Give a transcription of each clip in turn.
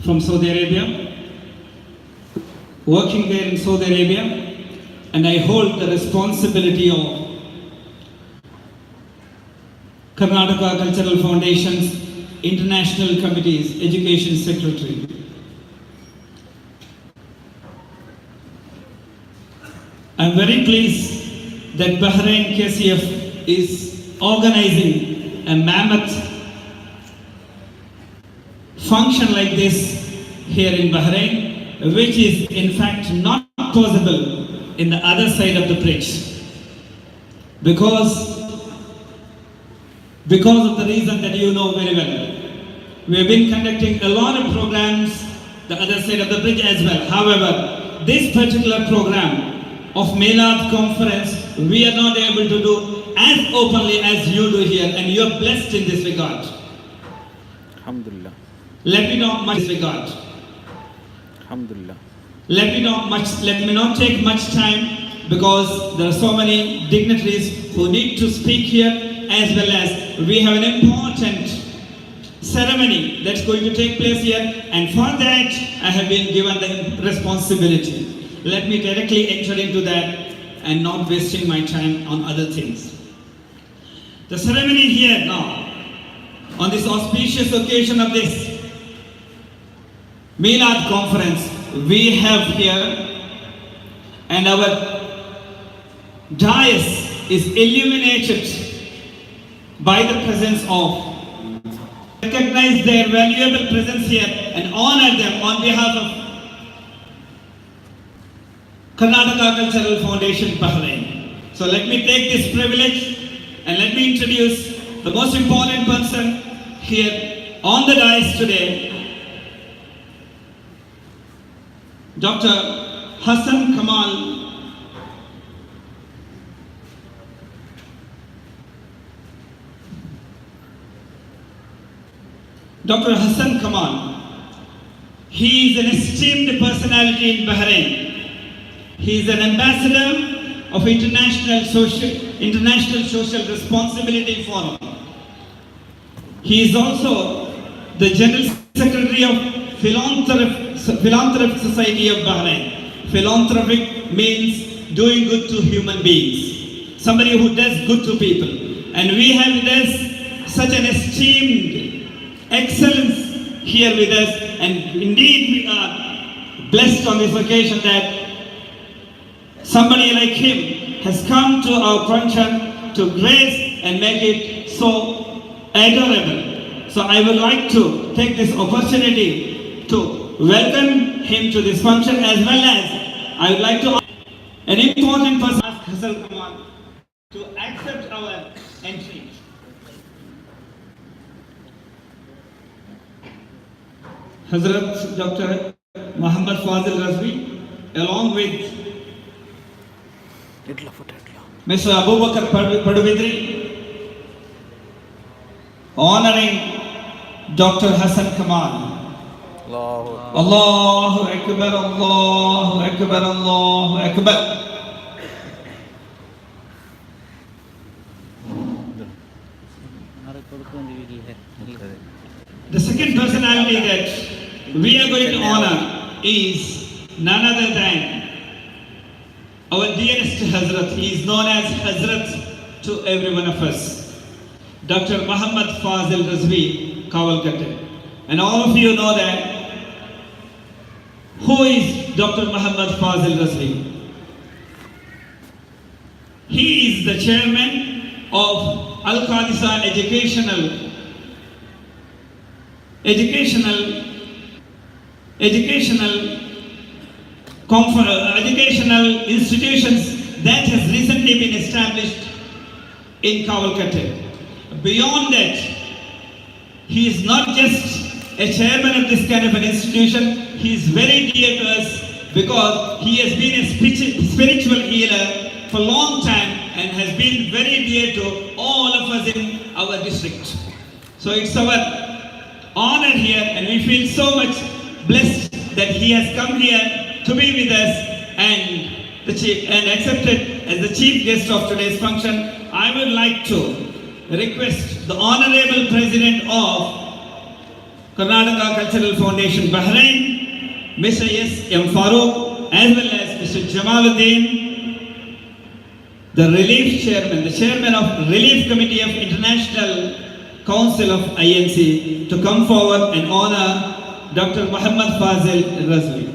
from Saudi Arabia, working there in Saudi Arabia, and I hold the responsibility of Karnataka Cultural Foundation's International Committee's Education Secretary. I am very pleased that Bahrain KCF is organizing a mammoth function like this here in Bahrain, which is in fact not possible in the other side of the bridge because of the reason that you know very well. We have been conducting a lot of programs the other side of the bridge as well. However, this particular program of Milad conference, we are not able to do as openly as you do here, and you are blessed in this regard. Alhamdulillah. Let me not disregard. Alhamdulillah. Let me not take much time because there are so many dignitaries who need to speak here, as well as we have an important ceremony that's going to take place here, and for that I have been given the responsibility. Let me directly enter into that and not wasting my time on other things. The ceremony here now, on this auspicious occasion of this Milad conference, we have here, and our dais is illuminated by the presence of, recognize their valuable presence here and honor them on behalf of Karnataka Cultural Foundation Bahrain. So let me take this privilege and let me introduce the most important person here on the dais today, Dr. Hassan Kamal. Dr. Hassan Kamal. He is an esteemed personality in Bahrain. He is an ambassador of International Social Responsibility Forum. He is also the General Secretary of Philanthropic Society of Bahrain. Philanthropic means doing good to human beings. Somebody who does good to people. And we have with us such an esteemed excellence here with us. And indeed we are blessed on this occasion that somebody like him has come to our function to grace and make it so adorable. So I would like to take this opportunity to welcome him to this function, as well as I would like to an important person, ask Hassan Kamal to accept our entry. Hazrat Dr. Muhammad Fazil Razvi, along with Mr. Abu Bakr Paduvidri, honoring Dr. Hassan Kamal. Allahu Akbar, Allahu Akbar, Allahu Akbar. The second personality that we are going to honor is none other than our dearest Hazrat. He is known as Hazrat to every one of us, Dr. Muhammad Fazil Razvi Kawalkatte. And all of you know that. Who is Dr. Muhammad Fazil Razvi? He is the chairman of Al-Qadisa educational institutions that has recently been established in Kawalkatte. Beyond that, he is not just a chairman of this kind of an institution, he is very dear to us because he has been a spiritual healer for a long time and has been very dear to all of us in our district. So it's our honor here, and we feel so much blessed that he has come here to be with us and accepted as the chief guest of today's function. I would like to request the Honorable President of Karnataka Cultural Foundation Bahrain, Mr. S.M. Farooq, as well as Mr. Jamaluddin, the Relief Chairman, the Chairman of Relief Committee of International Council of INC, to come forward and honor Dr. Muhammad Fazil Razvi.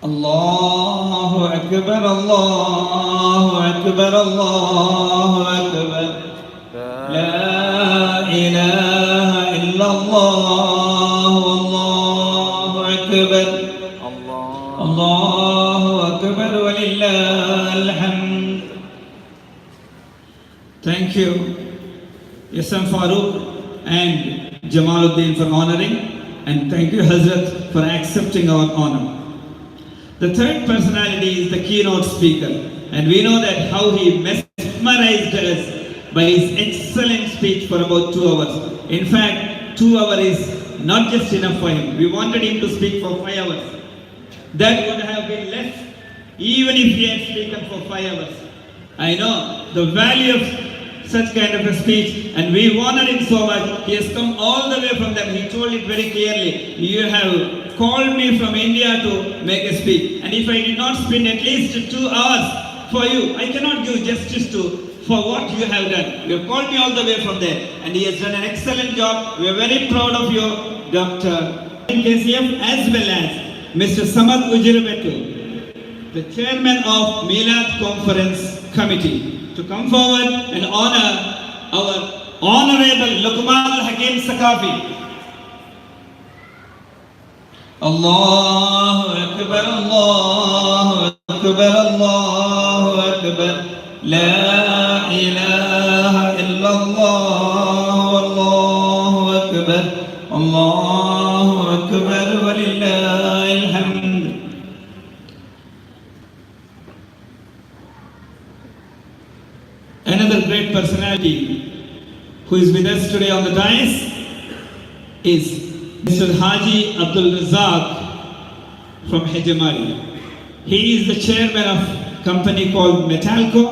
Allahu Akbar, Allahu Akbar, Allahu Akbar. La ilaha illallah, Allahu Akbar. Allahu Akbar, walillahil hamd. Thank you, S.M. Farooq and Jamaluddin, for honoring, and thank you, Hazrat, for accepting our honor. The third personality is the keynote speaker, and we know that how he mesmerized us by his excellent speech for about 2 hours. In fact, 2 hours is not just enough for him. We wanted him to speak for 5 hours. That would have been less even if he had spoken for 5 hours. I know the value of such kind of a speech, and we honor him so much. He has come all the way from them. He told it very clearly. You have called me from India to make a speech, and if I did not spend at least 2 hours for you, I cannot give justice for what you have done. You have called me all the way from there, and he has done an excellent job. We are very proud of you, Dr. KCF, as well as Mr. Samad Ujirabetu, the chairman of Milad Conference Committee, to come forward and honor our Honorable Luqman Hakim Sakafi. Allahu Akbar, Allahu Akbar, Allahu Akbar. La ilaha illallah, Allahu Akbar. Allahu Akbar, walillahil hamd. Another great personality who is with us today on the dais is Mr. Haji Abdul Razak from Hejamari. He is the chairman of a company called Metalco.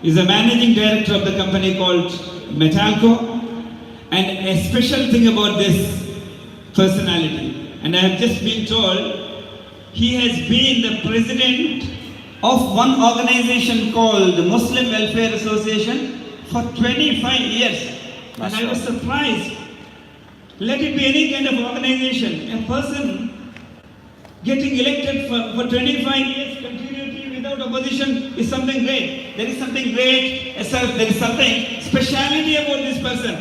He is the managing director of the company called Metalco. And a special thing about this personality, and I have just been told, he has been the president of one organization called the Muslim Welfare Association for 25 years. And I was surprised. Let it be any kind of organization. A person getting elected for 25 years continuity without opposition is something great. There is something great, there is something speciality about this person.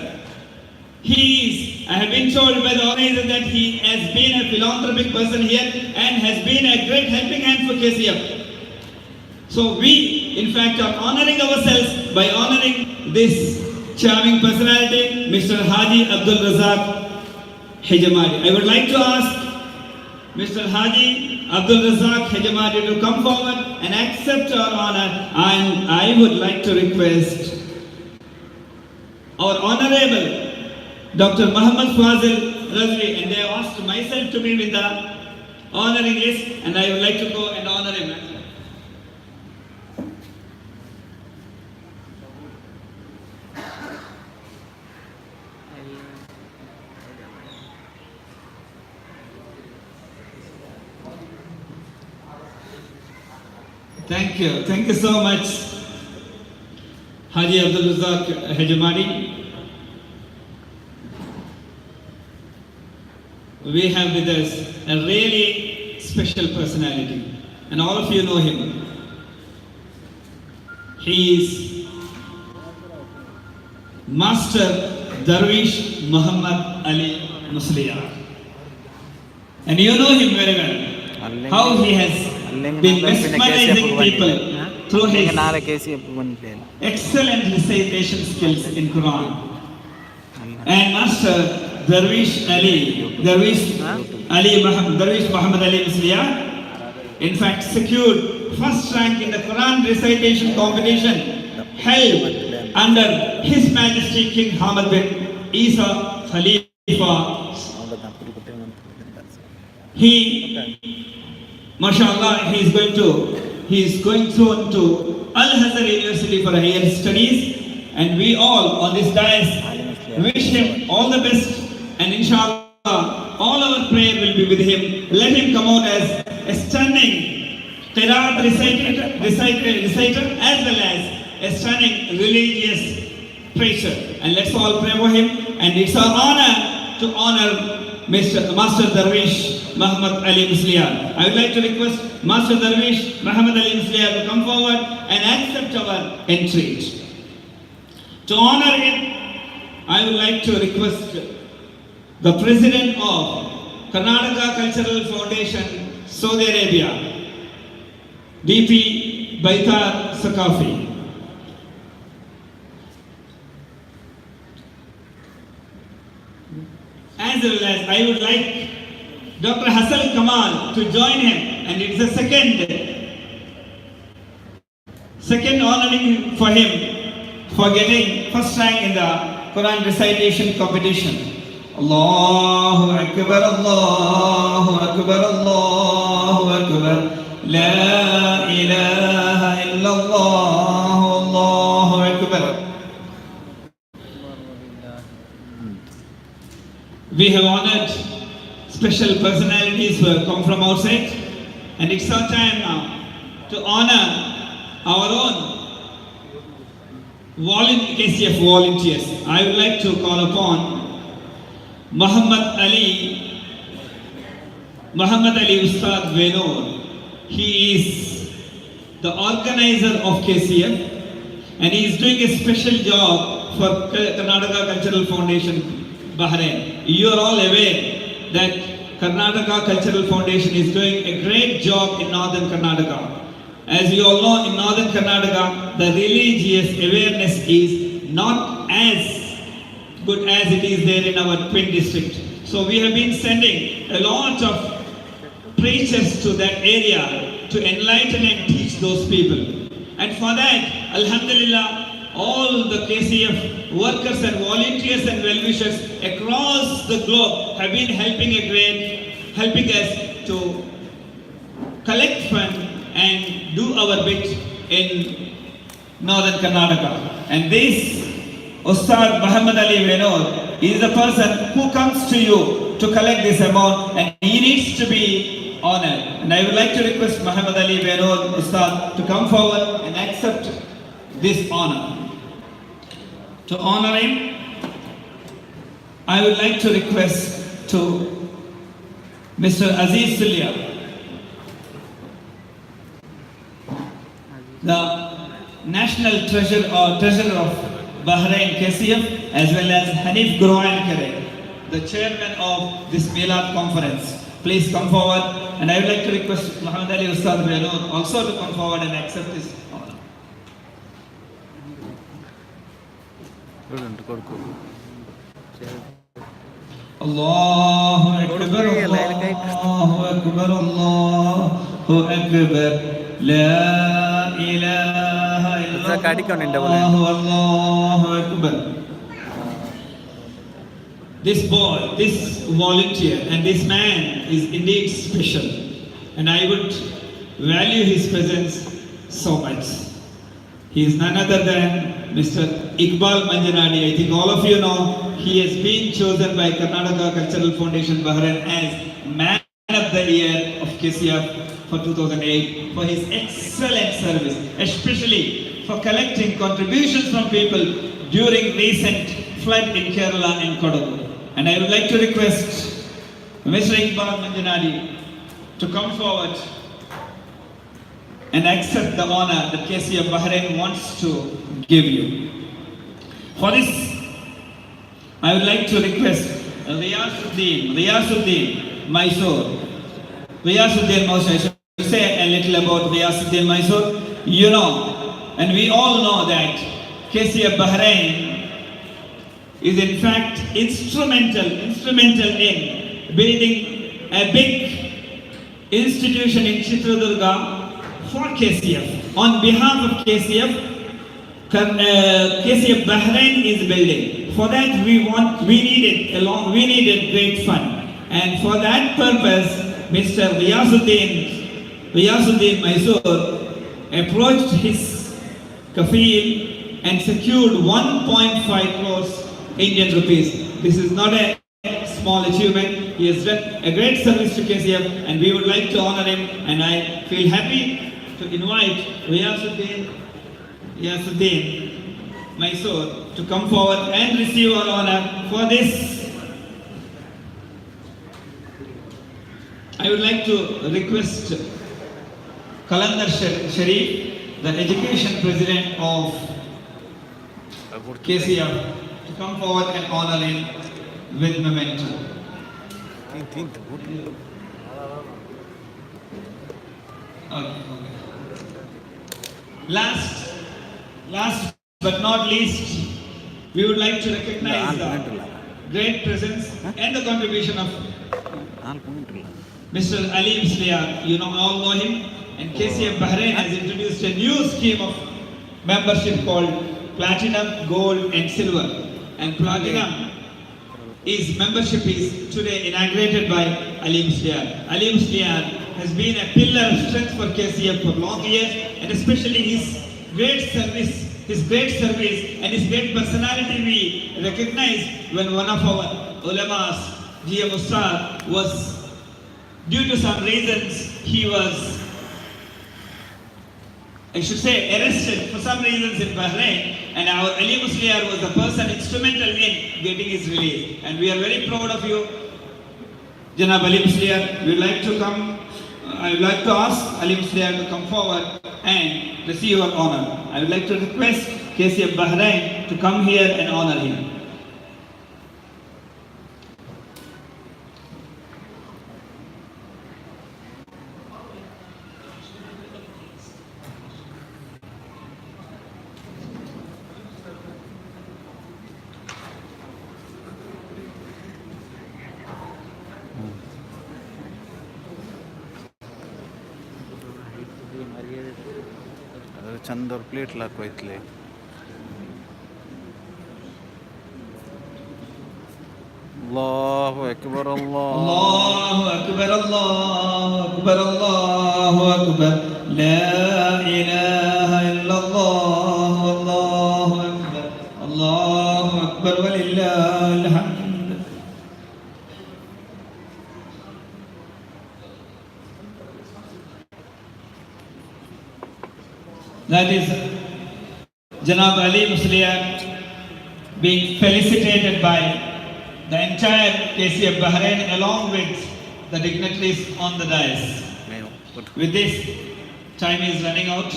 I have been told by the organizer that he has been a philanthropic person here and has been a great helping hand for KCF. So we, in fact, are honoring ourselves by honoring this charming personality, Mr. Haji Abdul Razak Hejamari. I would like to ask Mr. Haji Abdul Razak Hejamari to come forward and accept our honor, and I would like to request our Honorable Dr. Muhammad Fazil Razvi, and they have asked myself to be with the honoring list, and I would like to go and honor him. Thank you so much, Haji Abdul Razak Hejamari. We have with us a really special personality, and all of you know him. He is Master Darwish Muhammad Ali Musliya. And you know him very well. How he has been mesmerizing people through his excellent recitation skills in Quran. And Master Darwish Muhammad Ali Musliya, in fact, secured first rank in the Quran recitation competition held under His Majesty King Hamad bin Isa Khalifa. He, mashallah, he is going soon to Al-Azhar University for higher studies, and we all on this dais wish him all the best, and inshallah all our prayer will be with him. Let him come out as a stunning Qiraat reciter as well as a stunning religious preacher. And let's all pray for him. And it's our honor to honor Master Darwish Muhammad Ali Musliar. I would like to request Master Darwish Muhammad Ali Musliar to come forward and accept our entreat. To honor him, I would like to request the President of Karnataka Cultural Foundation, Saudi Arabia, DP Baitar Sakafi. As well as I would like Dr. Hassan Kamal to join him, and it's the second honoring for him for getting first rank in the Quran recitation competition. Allahu Akbar, Allahu Akbar, Allahu Akbar, La ilaha illallah, Allahu Akbar. We have honored special personalities who have come from outside, and it's our time now to honor our own KCF volunteers. I would like to call upon Muhammad Ali Ustad Venur. He is the organizer of KCF, and he is doing a special job for Karnataka Cultural Foundation Bahrain. You are all aware that Karnataka Cultural Foundation is doing a great job in northern Karnataka. As you all know, in northern Karnataka, the religious awareness is not as good as it is there in our twin district. So we have been sending a lot of preachers to that area to enlighten and teach those people. And for that, Alhamdulillah, all the KCF workers and volunteers and well-wishers across the globe have been helping us to collect funds and do our bit in northern Karnataka. And this Ustad Muhammad Ali Venur is the person who comes to you to collect this amount, and he needs to be honored. And I would like to request Muhammad Ali Venur Ustad to come forward and accept this honor. To honor him, I would like to request to Mr. Aziz Sulia, the National Treasurer of Bahrain KCF, as well as Hanif Gurwankare, the Chairman of this Milad Conference. Please come forward, and I would like to request Muhammad Ali Ustad Venur also to come forward and accept this honor. Allahu Akbar, Allahu Akbar, Allahu Akbar, La ilaha illallah, Allahu Akbar. This boy, this volunteer, and this man is indeed special, and I would value his presence so much. He is none other than Mr. Iqbal Manjanadi. I think all of you know he has been chosen by Karnataka Cultural Foundation Bahrain as Man of the Year of KCF for 2008 for his excellent service, especially for collecting contributions from people during recent flood in Kerala and Kodagu. And I would like to request Mr. Iqbal Manjanadi to come forward and accept the honor that KCF Bahrain wants to give you. For this, I would like to request Riyasuddin Mysore. Riyasuddin Mysore, I should say a little about Riyasuddin Mysore. You know, and we all know that KCF Bahrain is in fact instrumental in building a big institution in Chitradurga for KCF. On behalf of KCF, KCF Bahrain is building. For that we needed great fund. And for that purpose, Mr. Riyasuddin Mysore approached his kafil and secured 1.5 crores Indian rupees. This is not a small achievement. He has done a great service to KCF and we would like to honor him, and I feel happy to invite Yasuddin Mysore to come forward and receive our honor for this. I would like to request Kalandar Sharif, the Education President of KCF, to come forward and honor him with memento. Okay. Last but not least, we would like to recognize the great presence and the contribution of Mr. Alim Sliar. You all know him, and KCF Bahrain has introduced a new scheme of membership called Platinum, Gold and Silver. And Platinum membership is today inaugurated by Alim Sliar. Alim Sliar has been a pillar of strength for KCF for long years, and especially his great service and his great personality we recognize when one of our ulamas, GM Ustad, was, due to some reasons, he was, I should say, arrested for some reasons in Bahrain, and our Ali Musliar was the person instrumental in getting his release. And we are very proud of you, Janab Ali Musliar. I would like to ask Ali Musliar to come forward and receive your honor. I would like to request KCF Bahrain to come here and honor him. ಚಂದ plate ಹಾಕೋಯ್ತಲೆ ಅಲ್ಲಾಹು ಅಕ್ಬರ್ ಅಲ್ಲಾಹು ಅಕ್ಬರ್ ಅಲ್ಲಾಹು ಅಕ್ಬರ್ ಅಲ್ಲಾಹು ಅಕ್ಬರ್ ಲಾ ಇಲಾಹ ಇಲ್ಲಲ್ಲಾಹು ಅಲ್ಲಾಹು ಅಕ್ಬರ್ ಅಲ್ಲಾಹು Akbar ವಲಿಲ್ಲಾಹಿಲ್ ಹಮ್ದ್. That is Janab Ali Musliar being felicitated by the entire KCF Bahrain along with the dignitaries on the dais. With this, time is running out.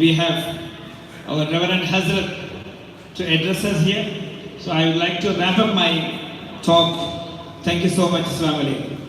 We have our Reverend Hazrat to address us here. So I would like to wrap up my talk. Thank you so much. Assalamu alaikum.